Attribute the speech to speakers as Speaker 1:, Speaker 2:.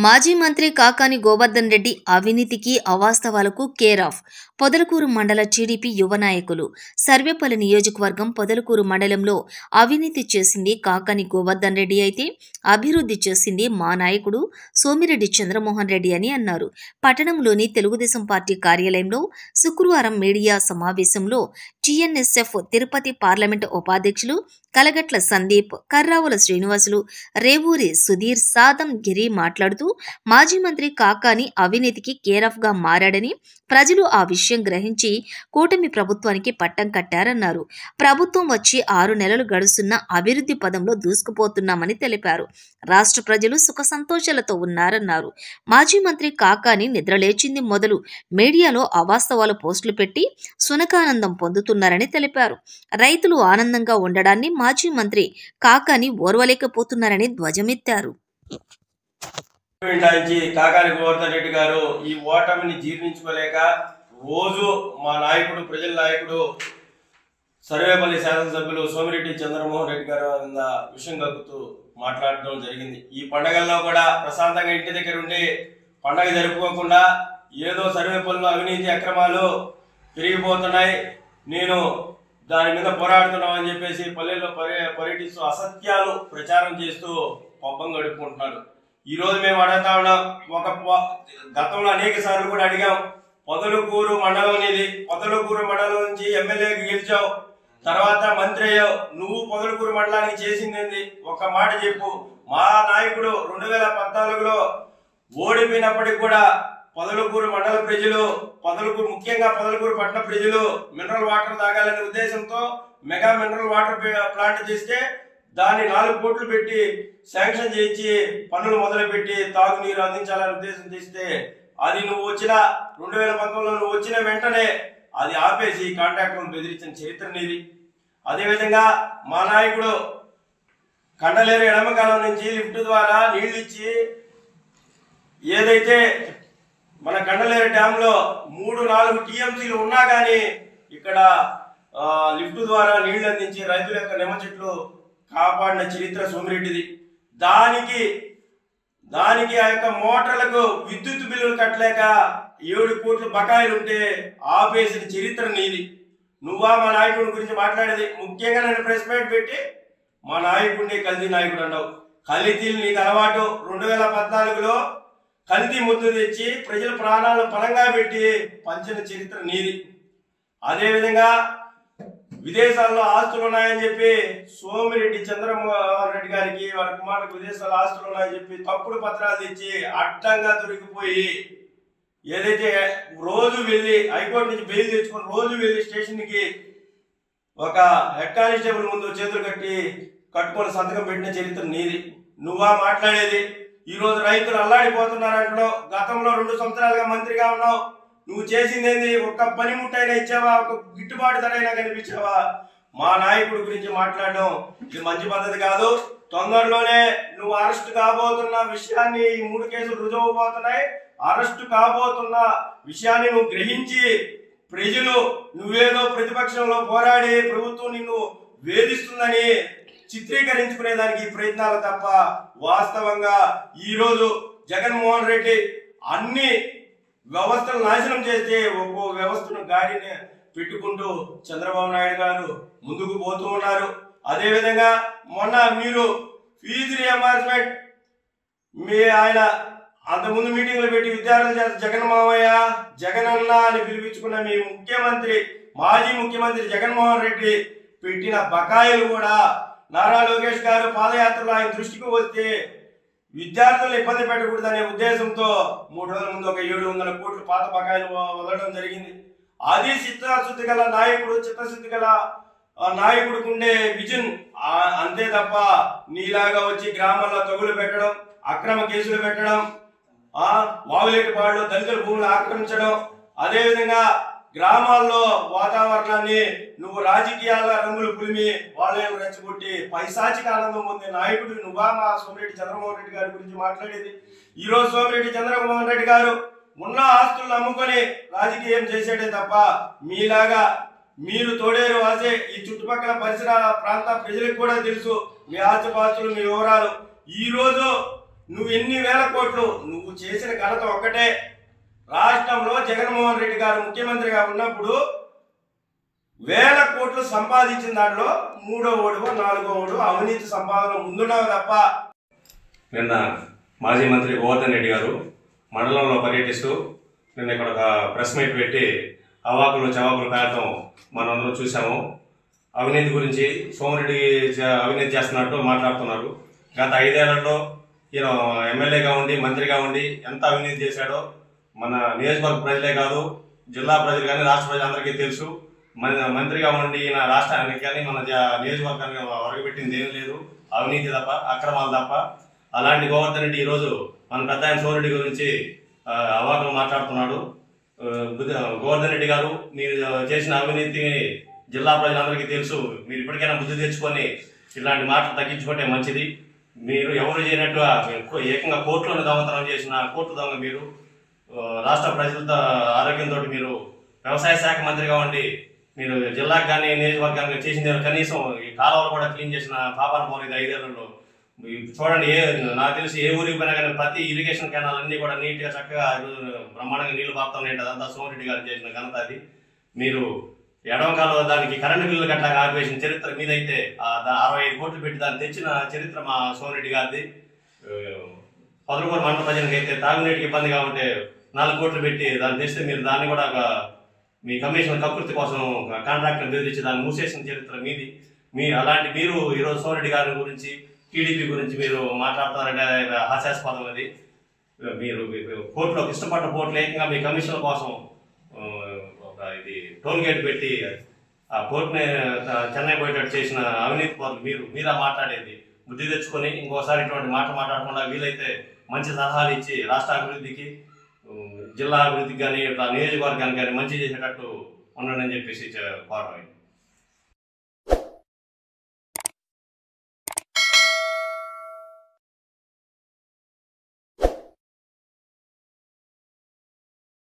Speaker 1: మాజీ మంత్రి కాకాని గోవర్ధన్ రెడ్డి అవినీతికి అవాస్తవాలకు కేర్ ఆఫ్. పొదలకూరు మండల టీడీపీ యువ నాయకులు. సర్వేపల్లి నియోజకవర్గం పొదలకూరు మండలంలో అవినీతి చేసింది కాకాని గోవర్ధన్ రెడ్డి అయితే అభివృద్ధి చేసింది మా నాయకుడు సోమిరెడ్డి చంద్రమోహన్ రెడ్డి అని అన్నారు. పట్టణంలోని తెలుగుదేశం పార్టీ కార్యాలయంలో శుక్రవారం మీడియా సమావేశంలో టీఎన్ఎస్ఎఫ్ తిరుపతి పార్లమెంటు ఉపాధ్యక్షులు కలగట్ల సందీప్, కర్రావుల శ్రీనివాసులు, రేవూరి సుధీర్, సాదం గిరి మాట్లాడుతూ మాజీ మంత్రి కాకాని అవినీతికి కేరాఫ్ గా మారాడని, ప్రజలు ఆ విషయం గ్రహించి కూటమి ప్రభుత్వానికి పట్టం కట్టారన్నారు. ప్రభుత్వం వచ్చి 6 నెలలు గడుస్తున్న అభివృద్ధి పదంలో దూసుకుపోతున్నామని తెలిపారు. రాష్ట్ర ప్రజలు సుఖ సంతోషాలతో ఉన్నారన్నారు. మాజీ మంత్రి కాకాని నిద్రలేచింది మొదలు మీడియాలో అవాస్తవాల పోస్టులు పెట్టి సునకానందం పొందుతున్నారని తెలిపారు. రైతులు ఆనందంగా ఉండడాన్ని మాజీ మంత్రి కాకాని ఓర్వలేకపోతున్నారని ధ్వజమెత్తారు.
Speaker 2: కాకాని గోవర్ధన్ రెడ్డి గారు ఈ ఓటమిని జీర్ణించుకోలేక రోజు మా నాయకుడు, ప్రజల నాయకుడు, సర్వేపల్లి శాసనసభ్యులు సోమిరెడ్డి చంద్రమోహన్ రెడ్డి గారు విషయం కలుపుతూ మాట్లాడడం జరిగింది. ఈ పండగల్లో కూడా ప్రశాంతంగా ఇంటి దగ్గర ఉండి పండగ జరుపుకోకుండా ఏదో సర్వేపల్లిలో అవినీతి అక్రమాలు పెరిగిపోతున్నాయి, నేను దాని మీద పోరాడుతున్నామని చెప్పేసి పల్లెల్లో పర్యటిస్తూ అసత్యాలు ప్రచారం చేస్తూ పబ్బం గడుపుకుంటున్నాడు. ఈ రోజు మేము అడుగుతా ఉన్నాం, గతంలో అనేక సార్లు కూడా అడిగాం, పొదలకూరు మండలం అనేది, పొదలకూరు మండలం నుంచి ఎమ్మెల్యేకి గెలిచావు, తర్వాత మంత్రి అయ్యావు, నువ్వు పొదలకూరు మండలానికి చేసింది ఒక మాట చెప్పు. మా నాయకుడు 2014లో ఓడిపోయినప్పటికి కూడా పొదలకూరు మండల ప్రజలు, ముఖ్యంగా పొదలకూరు పట్టణ ప్రజలు మినరల్ వాటర్ తాగాలనే ఉద్దేశంతో మెగా మినరల్ వాటర్ ప్లాంట్ చేస్తే దాన్ని 4 కోట్లు పెట్టి శాంక్షన్ చేయించి పనులు మొదలుపెట్టి తాగునీరు అందించాలనే ఉద్దేశం చేస్తే అది నువ్వు 2019లో నువ్వు వచ్చిన వెంటనే అది ఆపేసి కాంట్రాక్టర్లను బెదిరించిన చరిత్ర నీది. అదేవిధంగా మా నాయకుడు కండలేరు ఎడమకాలం నుంచి లిఫ్ట్ ద్వారా నీళ్లు ఇచ్చి, ఏదైతే మన కండలేరు డ్యామ్ లో 3-4 టీఎంసీలు ఉన్నా కానీ ఇక్కడ లిఫ్ట్ ద్వారా నీళ్లు అందించి రైతుల యొక్క నిమ్మ చెట్లు కాపాడిన చరిత్ర సోమిరెడ్డిది. దానికి ఆ యొక్క మోటార్లకు విద్యుత్ బిల్లులు కట్టలేక 7 కోట్ల బకాయిలు ఉంటే ఆపేసిన చరిత్ర నీది. నువ్వా మా నాయకుడి గురించి మాట్లాడేది? ముఖ్యంగా నేను ప్రెస్ మీట్ పెట్టి మా నాయకుడిని కల్తీ నాయకుడు అన్నావు. కల్తీలు నీకు అలవాటు. 2014లో కల్తీ ముద్దు తెచ్చి ప్రజల ప్రాణాలను పరంగా పెట్టి పంచిన చరిత్ర నీది. అదేవిధంగా విదేశాల్లో ఆస్తులు ఉన్నాయని చెప్పి సోమిరెడ్డి చంద్రమోహన్ రెడ్డి గారికి, వారి కుమారులకు విదేశాల్లో ఆస్తులు ఉన్నాయని చెప్పి తప్పుడు పత్రాలు తెచ్చి అడ్డంగా దొరికిపోయి, ఏదైతే రోజు వెళ్ళి హైకోర్టు నుంచి బెయిల్ తెచ్చుకొని రోజు వెళ్ళి స్టేషన్కి ఒక హెడ్ కానిస్టేబుల్ ముందు చేతులు కట్టుకొని సంతకం పెట్టిన చరిత్ర నీది. నువ్వా మాట్లాడేది? ఈ రోజు రైతులు అల్లాడిపోతున్నారు అంటున్నావు. గతంలో 2 సంవత్సరాలుగా మంత్రిగా ఉన్నావు. నువ్వు చేసింది ఏంది? ఒక్క పనిముట్టైనా ఇచ్చావా? ఒక గిట్టుబాటు ధరైనా కనిపించావా? మా నాయకుడి గురించి మాట్లాడడం ఇది మంచి పద్ధతి కాదు. తొందరలోనే నువ్వు అరెస్ట్ కాబోతున్న విషయాన్ని, ఈ 3 కేసులు రుజువు అవుతున్నాయి, అరెస్ట్ కాబోతున్న విషయాన్ని నువ్వు గ్రహించి ప్రజలు నువ్వేదో ప్రతిపక్షంలో పోరాడి ప్రభుత్వం నిన్ను వేధిస్తుందని చిత్రీకరించుకునేదానికి ప్రయత్నాలు తప్ప వాస్తవంగా ఈరోజు జగన్మోహన్ రెడ్డి అన్ని వ్యవస్థలు నాశనం చేస్తే ఒక్కో వ్యవస్థను గాడిని పెట్టుకుంటూ చంద్రబాబు నాయుడు గారు ముందుకు పోతూ ఉన్నారు. అదేవిధంగా మొన్న మీరు ఫీజు రియంబర్స్మెంట్ ఆయన అంతకుముందు మీటింగ్లు పెట్టి విద్యార్థుల చేత జగన్ మావయ్య, జగనన్న అని పిలిపించుకున్న మీ మాజీ ముఖ్యమంత్రి జగన్మోహన్ రెడ్డి పెట్టిన బకాయిలు కూడా నారా లోకేష్ గారు పాదయాత్రలో ఆయన దృష్టికి వస్తే విద్యార్థులను ఇబ్బంది పెట్టకూడదనే ఉద్దేశంతో 3 రోజుల ముందు ఒక 700 కోట్ల పాత బకాయిలు వదలడం జరిగింది. అది చిత్తశుద్ధి గల నాయకుడికి ఉండే విజన్ అంతే తప్ప నీలాగా వచ్చి గ్రామాల్లో తగులు పెట్టడం, అక్రమ కేసులు పెట్టడం, వాగులేటిపాడులో దళితుల భూములు ఆక్రమించడం, అదేవిధంగా గ్రామాల్లో వాతావరణాన్ని నువ్వు రాజకీయాల రంగులు పులిమి వాళ్ళని రెచ్చగొట్టి పైశాచిక ఆనందం పొందే నాయకుడు నువ్వా మా సోమిరెడ్డి చంద్రమోహన్ రెడ్డి గారి గురించి మాట్లాడేది? ఈరోజు సోమిరెడ్డి చంద్రమోహన్ రెడ్డి గారు ఉన్న ఆస్తులను అమ్ముకొని రాజకీయం చేసేదే తప్ప మీలాగా మీరు తోడేరు వాసే, ఈ చుట్టుపక్కల పరిసర ప్రాంత ప్రజలకు కూడా తెలుసు మీ ఆస్తిపాస్తులు, మీ వివరాలు. ఈరోజు నువ్వు ఎన్ని వేల కోట్లు, నువ్వు చేసిన ఘనత ఒక్కటే. రాష్ట్రంలో జగన్మోహన్ రెడ్డి గారు ముఖ్యమంత్రిగా ఉన్నప్పుడు వేల కోట్లు సంపాదించిన దాంట్లో 3వ ఓడువో 4వ ఓడు అవినీతి సంపాదన ముందున్నావు తప్ప.
Speaker 3: నిన్న మాజీ మంత్రి గోవర్ధన్ రెడ్డి గారు మండలంలో పర్యటిస్తూ నిన్న ఇక్కడ ఒక ప్రెస్ మీట్ పెట్టి అవాకులు చవాకులు పేరటం మనందరం చూసాము. అవినీతి గురించి సోమిరెడ్డి అవినీతి చేస్తున్నట్టు మాట్లాడుతున్నారు. గత 5 ఏళ్లలో ఈయన ఎమ్మెల్యేగా ఉండి మంత్రిగా ఉండి ఎంత అవినీతి చేశాడో మన నియోజకవర్గ ప్రజలే కాదు, జిల్లా ప్రజలు కానీ రాష్ట్ర ప్రజలందరికీ తెలుసు. మంత్రిగా ఉండి ఈయన రాష్ట్రానికి కానీ మన నియోజకవర్గానికి ఒరగబెట్టింది ఏం లేదు, అవినీతి తప్ప, అక్రమాలు తప్ప. అలాంటి గోవర్ధన్ రెడ్డి ఈరోజు మన పెద్ద ఆయన సోమిరెడ్డి గురించి అవాకులు మాట్లాడుతున్నాడు. గోవర్ధన్ రెడ్డి గారు, మీరు చేసిన అవినీతి జిల్లా ప్రజలందరికీ తెలుసు. మీరు ఇప్పటికైనా బుద్ధి తెచ్చుకొని ఇలాంటి మాటలు తగ్గించుకుంటే మంచిది. మీరు ఎవరు చేయనట్టుగా ఏకంగా కోర్టులను దొంగతనం చేసిన కోర్టు దొంగ మీరు. రాష్ట్ర ప్రజలతో ఆరోగ్యంతో మీరు వ్యవసాయ శాఖ మంత్రిగా ఉండి మీరు జిల్లాకు కానీ నియోజకవర్గానికి చేసింది కనీసం ఈ కాలువలు కూడా క్లీన్ చేసిన పాపాన పోలేదు 5 ఏళ్లలో. చూడండి, నాకు తెలిసి ఏ ఊరికి పోయినా కానీ ప్రతి ఇరిగేషన్ కెనాల్ అన్ని కూడా నీట్గా చక్కగా బ్రహ్మాండంగా నీళ్లు పాపుతాయి. అదంతా సోమిరెడ్డి గారు చేసిన ఘనత అది. మీరు ఎడమ కాలువ దానికి కరెంటు బిల్లులు గట్లా ఆపేసిన చరిత్ర మీదైతే 65 కోట్లు పెట్టి దాన్ని తెచ్చిన చరిత్ర మా సోమిరెడ్డి గారిది. పొదలకూరు మండల ప్రజలకు అయితే తాగునీటికి ఇబ్బందిగా ఉంటే 4 కోట్లు పెట్టి దాన్ని తెస్తే మీరు దాన్ని కూడా మీ కమిషన్ కకృతి కోసం కాంట్రాక్టర్ బెదిరించి దాన్ని మూసేసిన చరిత్ర మీది. అలాంటి మీరు ఈరోజు సోమిరెడ్డి గారి గురించి, టీడీపీ గురించి మీరు మాట్లాడుతున్నారంటే హాస్యాస్పదం అది. మీరు కోర్టులో ఇష్టపడ్డ కోర్టులు ఏకంగా మీ కమిషన్ల కోసం ఇది టోల్ గేట్ పెట్టి ఆ కోర్టుని చెన్నై పోయేటట్టు చేసిన అవినీతి పనులు మీరా మాట్లాడేది. బుద్ధి తెచ్చుకొని ఇంకోసారి ఇటువంటి మాట్లాడకుండా వీలైతే మంచి సలహాలు ఇచ్చి రాష్ట్ర అభివృద్ధికి, జిల్లా అభివృద్ధికి కానీ ఇట్లా నియోజకవర్గానికి కానీ మంచి చేసేటట్టు ఉండండి అని చెప్పేసి కోరడం.